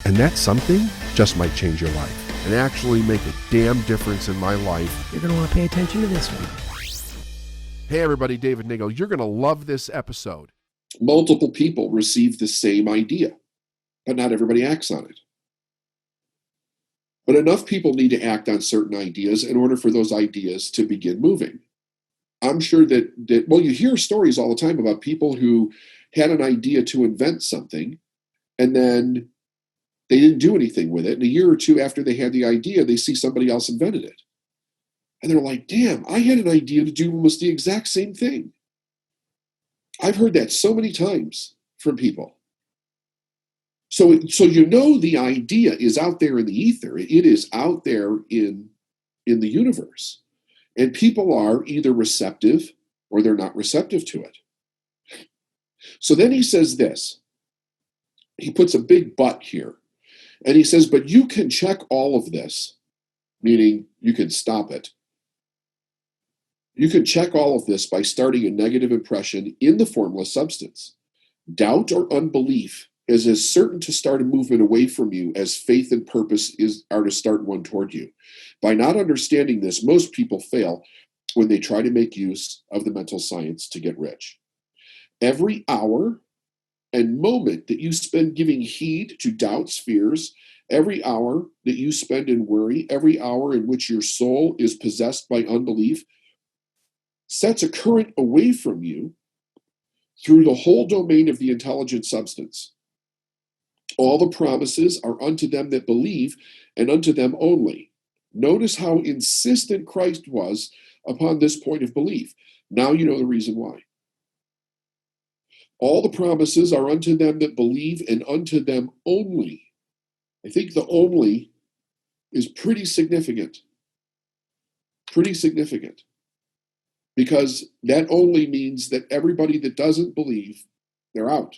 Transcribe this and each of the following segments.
And that something just might change your life and actually make a damn difference in my life. You're going to want to pay attention to this one. Hey everybody, David Nagel. You're going to love this episode. Multiple people receive the same idea, but not everybody acts on it. But enough people need to act on certain ideas in order for those ideas to begin moving. I'm sure that you hear stories all the time about people who had an idea to invent something, and then they didn't do anything with it. And a year or two after they had the idea, they see somebody else invented it. And they're like, damn, I had an idea to do almost the exact same thing. I've heard that so many times from people. So you know the idea is out there in the ether. It is out there in the universe. And people are either receptive or they're not receptive to it. So then he says this. He puts a big but here. And he says, but you can check all of this, meaning you can stop it. You can check all of this by starting a negative impression in the formless substance. Doubt or unbelief is as certain to start a movement away from you as faith and purpose are to start one toward you. By not understanding this, most people fail when they try to make use of the mental science to get rich. Every hour and moment that you spend giving heed to doubts, fears, every hour that you spend in worry, every hour in which your soul is possessed by unbelief, sets a current away from you through the whole domain of the intelligent substance. All the promises are unto them that believe, and unto them only. Notice how insistent Christ was upon this point of belief. Now you know the reason why. All the promises are unto them that believe, and unto them only. I think the only is pretty significant. Pretty significant. Because that only means that everybody that doesn't believe, they're out.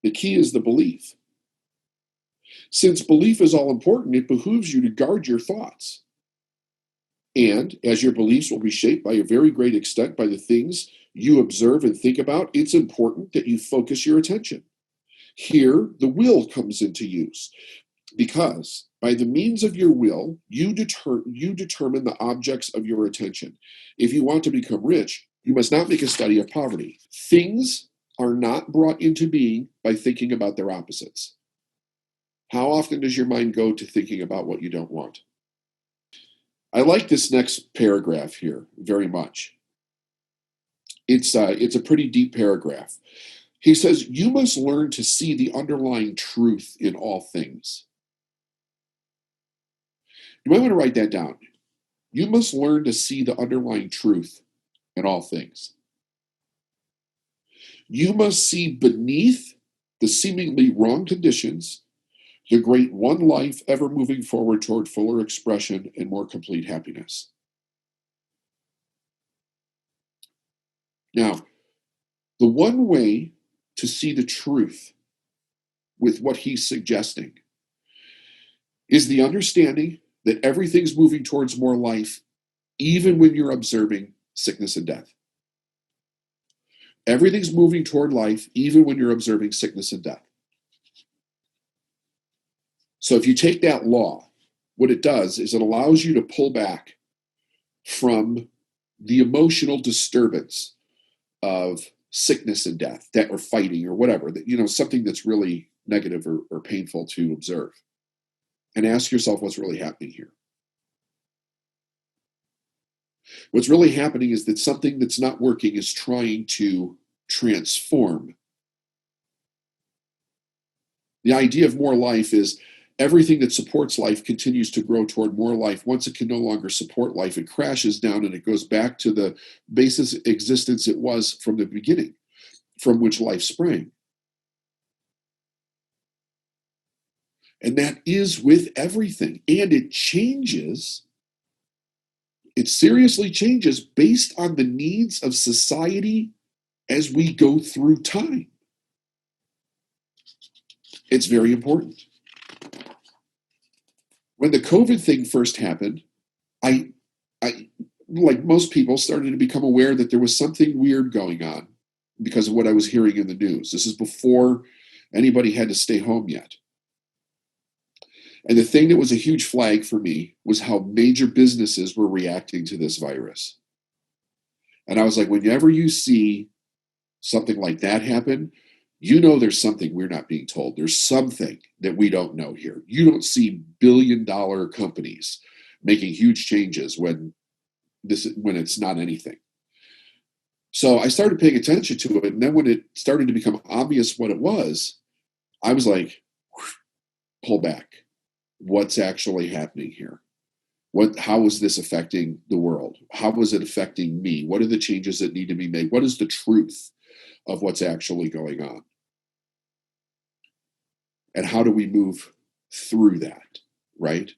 The key is the belief. Since belief is all important, it behooves you to guard your thoughts. And as your beliefs will be shaped by a very great extent by the things you observe and think about, it's important that you focus your attention. Here, the will comes into use, because by the means of your will, you determine the objects of your attention. If you want to become rich, you must not make a study of poverty. Things are not brought into being by thinking about their opposites. How often does your mind go to thinking about what you don't want? I like this next paragraph here very much. It's a pretty deep paragraph. He says, you must learn to see the underlying truth in all things. You might want to write that down. You must learn to see the underlying truth in all things. You must see beneath the seemingly wrong conditions the great one life ever moving forward toward fuller expression and more complete happiness. Now, the one way to see the truth with what he's suggesting is the understanding that everything's moving towards more life, even when you're observing sickness and death. Everything's moving toward life, even when you're observing sickness and death. So if you take that law, what it does is it allows you to pull back from the emotional disturbance of sickness and death, that or fighting or whatever, that, something that's really negative or painful to observe. And ask yourself what's really happening here. What's really happening is that something that's not working is trying to transform. The idea of more life is everything that supports life continues to grow toward more life. Once it can no longer support life, it crashes down and it goes back to the basis existence it was from the beginning, from which life sprang. And that is with everything. And it changes. It seriously changes based on the needs of society as we go through time. It's very important. When the COVID thing first happened, I, like most people, started to become aware that there was something weird going on because of what I was hearing in the news. This is before anybody had to stay home yet. And the thing that was a huge flag for me was how major businesses were reacting to this virus. And I was like, whenever you see something like that happen, there's something we're not being told. There's something that we don't know here. You don't see billion-dollar companies making huge changes when it's not anything. So I started paying attention to it. And then when it started to become obvious what it was, I was like, pull back. What's actually happening here? How is this affecting the world? How is it affecting me? What are the changes that need to be made? What is the truth of what's actually going on? And how do we move through that, right?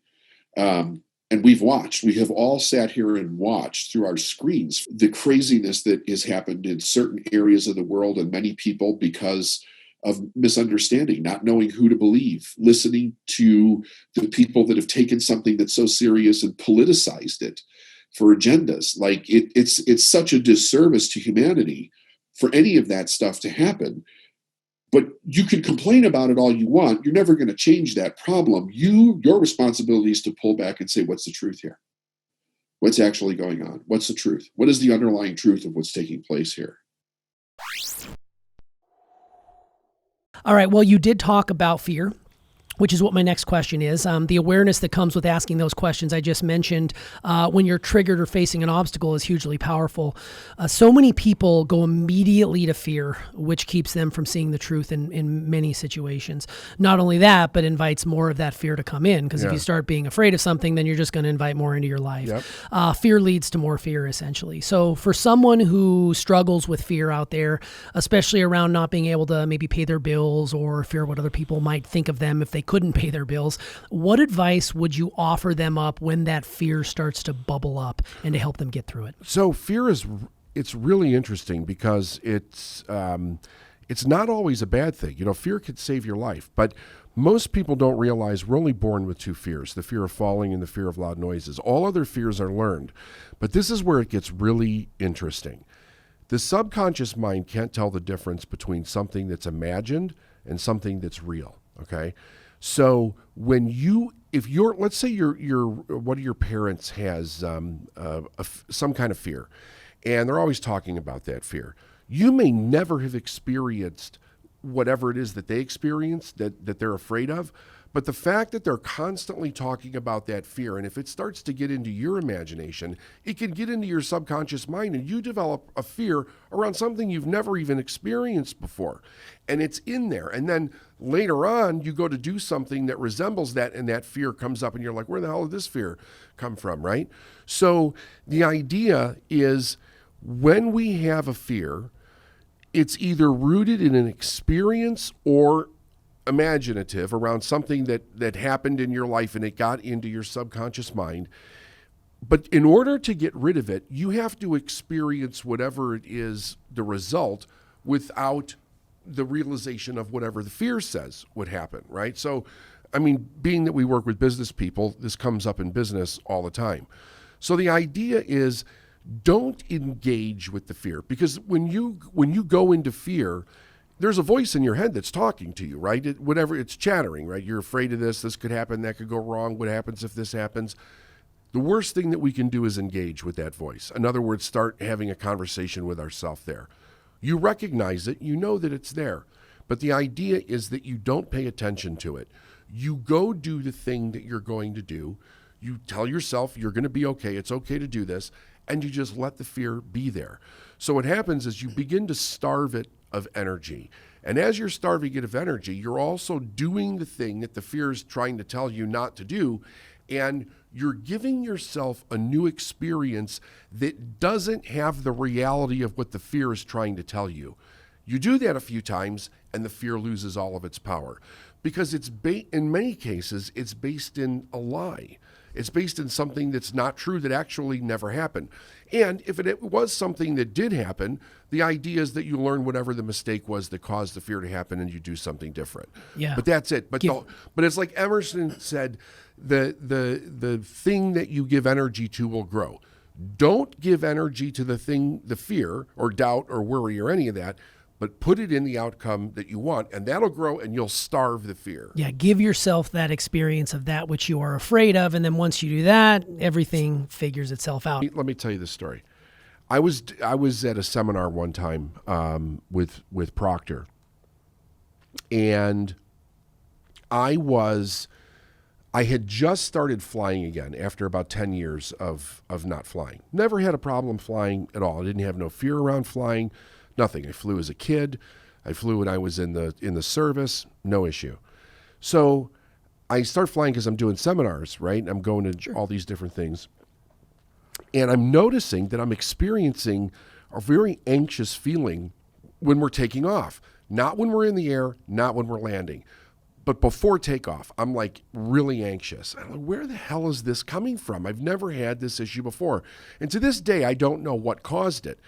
And we have all sat here and watched through our screens the craziness that has happened in certain areas of the world and many people because of misunderstanding, not knowing who to believe, listening to the people that have taken something that's so serious and politicized it for agendas. Like it's such a disservice to humanity for any of that stuff to happen. But you can complain about it all you want. You're never going to change that problem. Your responsibility is to pull back and say, what's the truth here? What's actually going on? What's the truth? What is the underlying truth of what's taking place here? All right. Well, you did talk about fear, which is what my next question is. The awareness that comes with asking those questions I just mentioned when you're triggered or facing an obstacle is hugely powerful. So many people go immediately to fear, which keeps them from seeing the truth in many situations. Not only that, but invites more of that fear to come in, because if you start being afraid of something, then you're just going to invite more into your life. Yep. Fear leads to more fear, essentially. So for someone who struggles with fear out there, especially around not being able to maybe pay their bills or fear what other people might think of them if they couldn't pay their bills, what advice would you offer them up when that fear starts to bubble up and to help them get through it? So fear it's really interesting because it's not always a bad thing. Fear could save your life, but most people don't realize we're only born with two fears, the fear of falling and the fear of loud noises. All other fears are learned, but this is where it gets really interesting. The subconscious mind can't tell the difference between something that's imagined and something that's real, okay? So let's say one of your parents has some kind of fear, and they're always talking about that fear. You may never have experienced whatever it is that they experienced that they're afraid of, but the fact that they're constantly talking about that fear, and if it starts to get into your imagination, it can get into your subconscious mind, and you develop a fear around something you've never even experienced before. And it's in there. And then later on, you go to do something that resembles that, and that fear comes up, and you're like, where the hell did this fear come from, right? So the idea is when we have a fear, it's either rooted in an experience or imaginative around something that happened in your life and it got into your subconscious mind. But in order to get rid of it, you have to experience whatever it is, the result, without the realization of whatever the fear says would happen, right? So, being that we work with business people, this comes up in business all the time. So the idea is don't engage with the fear, because when you go into fear, there's a voice in your head that's talking to you, right? It's chattering, right? You're afraid of this could happen, that could go wrong. What happens if this happens? The worst thing that we can do is engage with that voice. In other words, start having a conversation with ourselves there. You recognize it, you know that it's there, but the idea is that you don't pay attention to it. You go do the thing that you're going to do. You tell yourself you're going to be okay, it's okay to do this, and you just let the fear be there. So what happens is you begin to starve it of energy. And as you're starving it of energy, you're also doing the thing that the fear is trying to tell you not to do, and you're giving yourself a new experience that doesn't have the reality of what the fear is trying to tell you. You do that a few times, and the fear loses all of its power, because in many cases, it's based in a lie. It's based in something that's not true, that actually never happened. And if it was something that did happen, the idea is that you learn whatever the mistake was that caused the fear to happen, and you do something different. Yeah. But that's it. But it's like Emerson said, the thing that you give energy to will grow. Don't give energy to the fear or doubt or worry or any of that, but put it in the outcome that you want, and that'll grow, and you'll starve the fear. Yeah, give yourself that experience of that which you are afraid of, and then once you do that, everything figures itself out. Let me tell you this story. I was at a seminar one time with Proctor, and I had just started flying again after about 10 years of not flying. Never had a problem flying at all. I didn't have no fear around flying, nothing. I flew as a kid. I flew when I was in the service, no issue. So I start flying because I'm doing seminars, right? I'm going to all these different things. And I'm noticing that I'm experiencing a very anxious feeling when we're taking off. Not when we're in the air, not when we're landing. But before takeoff, I'm like really anxious. I'm like, where the hell is this coming from? I've never had this issue before. And to this day, I don't know what caused it.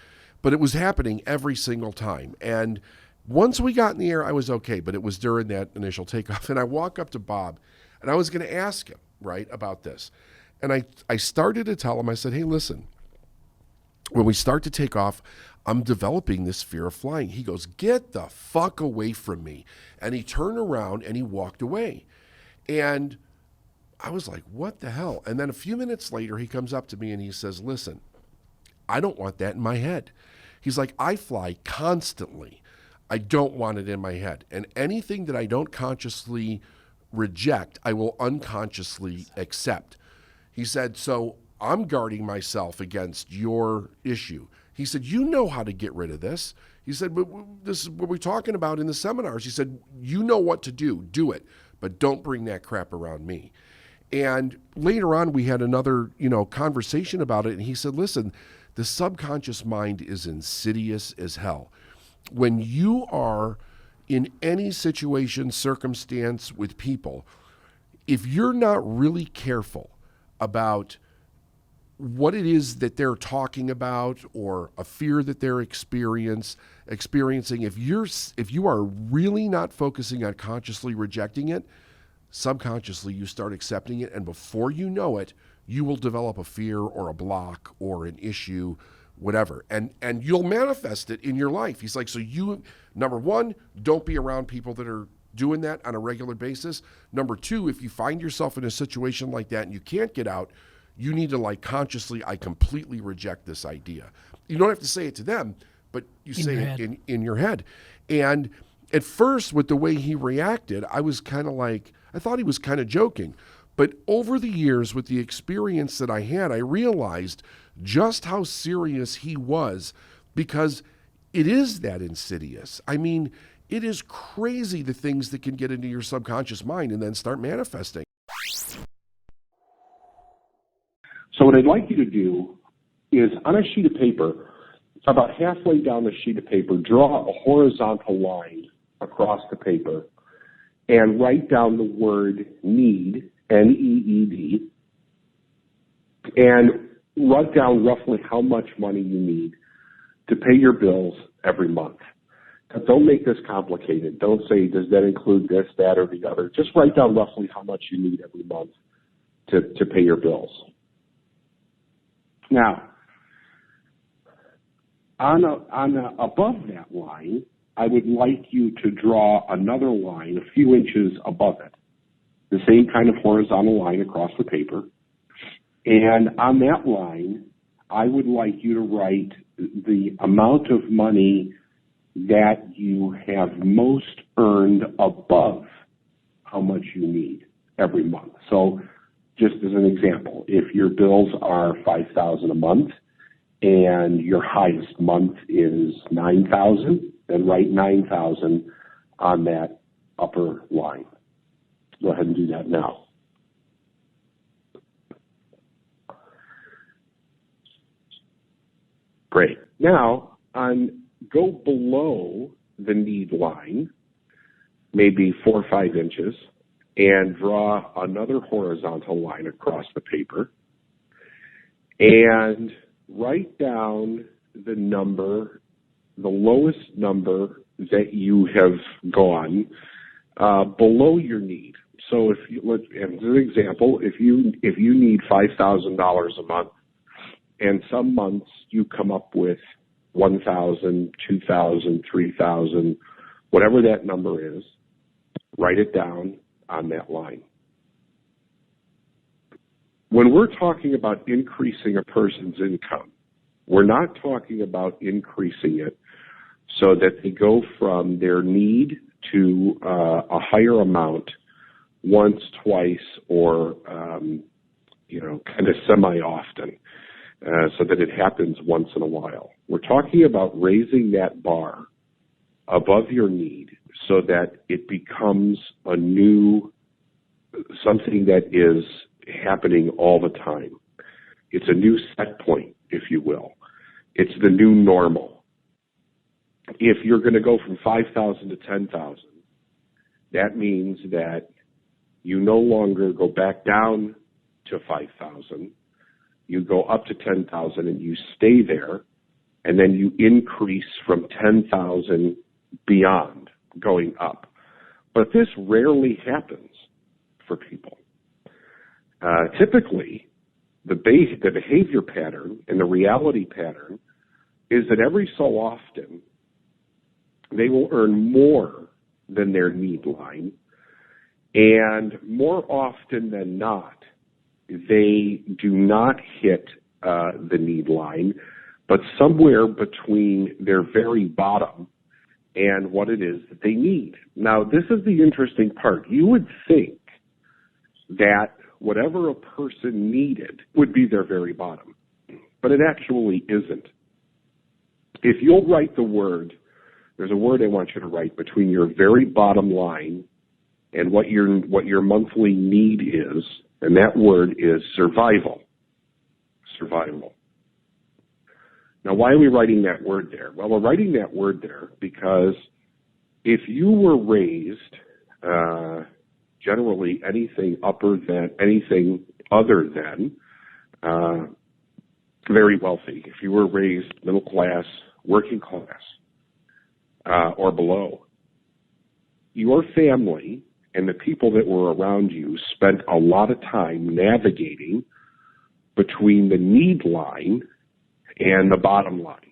But it was happening every single time. And once we got in the air, I was okay. But it was during that initial takeoff. And I walk up to Bob, and I was going to ask him, right, about this. And I started to tell him, I said, hey, listen, when we start to take off, I'm developing this fear of flying. He goes, get the fuck away from me. And he turned around and he walked away. And I was like, what the hell? And then a few minutes later, he comes up to me and he says, listen, I don't want that in my head. He's like, I fly constantly. I don't want it in my head. And anything that I don't consciously reject, I will unconsciously accept. He said, so I'm guarding myself against your issue. He said, you know how to get rid of this. He said, but this is what we're talking about in the seminars. He said, you know what to do it, but don't bring that crap around me. And later on, we had another, conversation about it. And he said, listen, the subconscious mind is insidious as hell. When you are in any situation, circumstance with people, if you're not really careful about what it is that they're talking about or a fear that they're experiencing, if you are really not focusing on consciously rejecting it, subconsciously you start accepting it, and before you know it, you will develop a fear or a block or an issue, whatever, and you'll manifest it in your life. He's like, so you, number one, don't be around people that are doing that on a regular basis. Number two, if you find yourself in a situation like that and you can't get out, you need to consciously, I completely reject this idea. You don't have to say it to them, but you say it in your head. And at first, with the way he reacted, I was kind of I thought he was kind of joking. But over the years, with the experience that I had, I realized just how serious he was, because it is that insidious. I mean, it is crazy the things that can get into your subconscious mind and then start manifesting. So what I'd like you to do is, on a sheet of paper, about halfway down the sheet of paper, draw a horizontal line across the paper and write down the word need, N-E-E-D, and write down roughly how much money you need to pay your bills every month. Now, don't make this complicated. Don't say, does that include this, that, or the other. Just write down roughly how much you need every month to pay your bills. Now, above that line, I would like you to draw another line a few inches above it, the same kind of horizontal line across the paper. And on that line, I would like you to write the amount of money that you have most earned above how much you need every month. So just as an example, if your bills are $5,000 a month and your highest month is $9,000, then write $9,000 on that upper line. Go ahead and do that now. Great. Now, go below the need line, maybe 4 or 5 inches, and draw another horizontal line across the paper and write down the number, the lowest number that you have gone below your need. So if you, as an example, if you need $5,000 a month, and some months you come up with 1,000, 2,000, 3,000, whatever that number is, write it down on that line. When we're talking about increasing a person's income, we're not talking about increasing it so that they go from their need to a higher amount once, twice, or kind of semi-often, so that it happens once in a while. We're talking about raising that bar above your need so that it becomes a new, something that is happening all the time. It's a new set point, if you will. It's the new normal. If you're going to go from 5,000 to 10,000, that means that you no longer go back down to 5,000. You go up to 10,000 and you stay there, and then you increase from 10,000 beyond, going up. But this rarely happens for people. Typically, the behavior pattern and the reality pattern is that every so often they will earn more than their need line, and more often than not, they do not hit the need line, but somewhere between their very bottom and what it is that they need. Now, this is the interesting part. You would think that whatever a person needed would be their very bottom, but it actually isn't. If you'll write the word, there's a word I want you to write between your very bottom line and what your monthly need is, and that word is survival. Survival. Now, why are we writing that word there? Well, we're writing that word there because if you were raised generally anything other than very wealthy, if you were raised middle class, working class, or below, your family and the people that were around you spent a lot of time navigating between the need line and the bottom line.